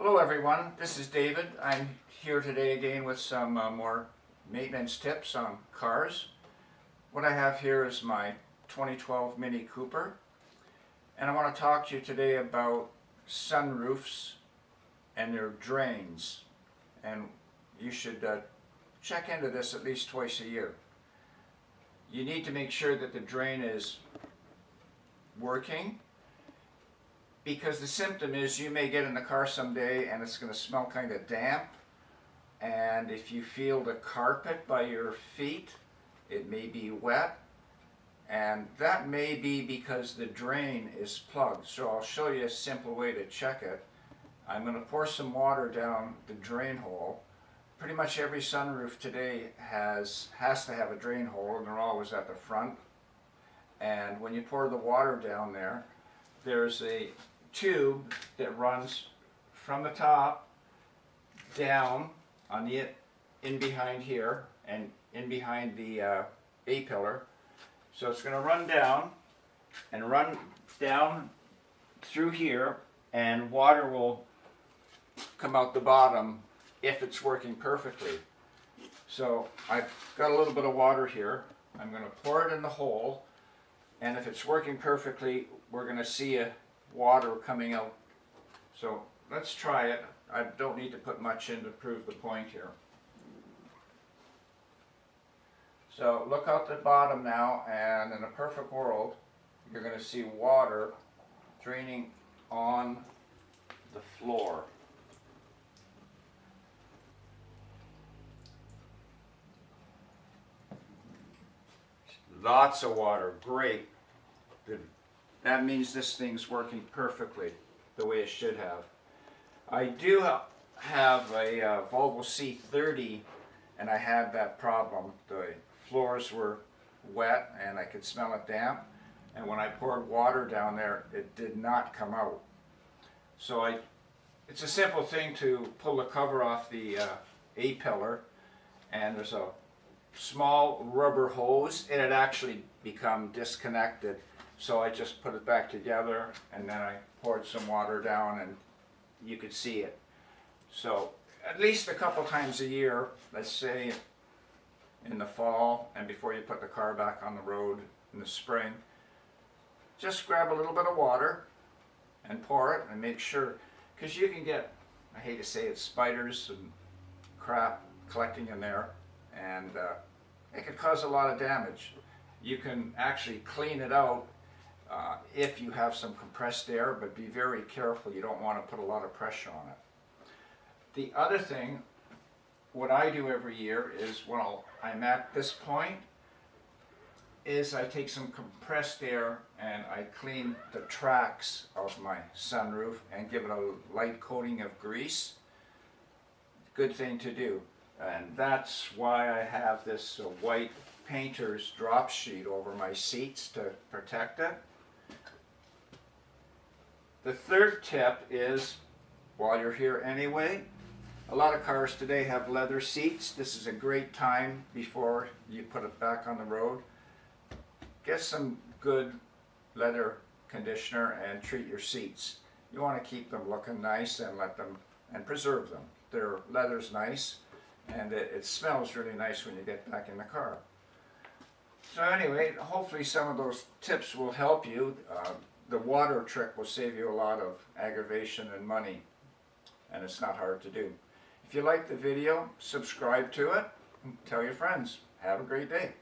Hello everyone, this is David. I'm here today again with some more maintenance tips on cars. What I have here is my 2012 Mini Cooper, and I want to talk to you today about sunroofs and their drains. And you should check into this at least twice a year. You need to make sure that the drain is working, because the symptom is you may get in the car someday and it's going to smell kind of damp, and if you feel the carpet by your feet, it may be wet, and that may be because the drain is plugged. So I'll show you a simple way to check it. I'm going to pour some water down the drain hole. Pretty much every sunroof today has to have a drain hole, and they're always at the front. And when you pour the water down there, there's a tube that runs from the top down on the in behind here and in behind the A-pillar. So it's going to run down and run down through here, and water will come out the bottom if it's working perfectly. So I've got a little bit of water here. I'm going to pour it in the hole, and if it's working perfectly, we're going to see water coming out. So let's try it. I don't need to put much in to prove the point here. So look out the bottom now, and in a perfect world you're going to see water draining on the floor. Lots of water, great. Good. That means this thing's working perfectly the way it should have. I do have a Volvo C30, and I had that problem. The floors were wet and I could smell it damp, and when I poured water down there, it did not come out. So it's a simple thing to pull the cover off the A-pillar, and there's a small rubber hose. It had actually become disconnected. So I just put it back together, and then I poured some water down, and you could see it. So at least a couple times a year, let's say in the fall and before you put the car back on the road in the spring, just grab a little bit of water and pour it and make sure, because you can get, I hate to say it, spiders and crap collecting in there, and it could cause a lot of damage. You can actually clean it out if you have some compressed air, but be very careful. You don't want to put a lot of pressure on it. The other thing, what I do every year is, when I'm at this point, is I take some compressed air and I clean the tracks of my sunroof and give it a light coating of grease. Good thing to do. And that's why I have this white painter's drop sheet over my seats to protect it. The third tip is, while you're here anyway, a lot of cars today have leather seats. This is a great time before you put it back on the road. Get some good leather conditioner and treat your seats. You want to keep them looking nice and preserve them. Their leather's nice, and it smells really nice when you get back in the car. So anyway, hopefully some of those tips will help you. The water trick will save you a lot of aggravation and money, and it's not hard to do. If you like the video, subscribe to it and tell your friends. Have a great day.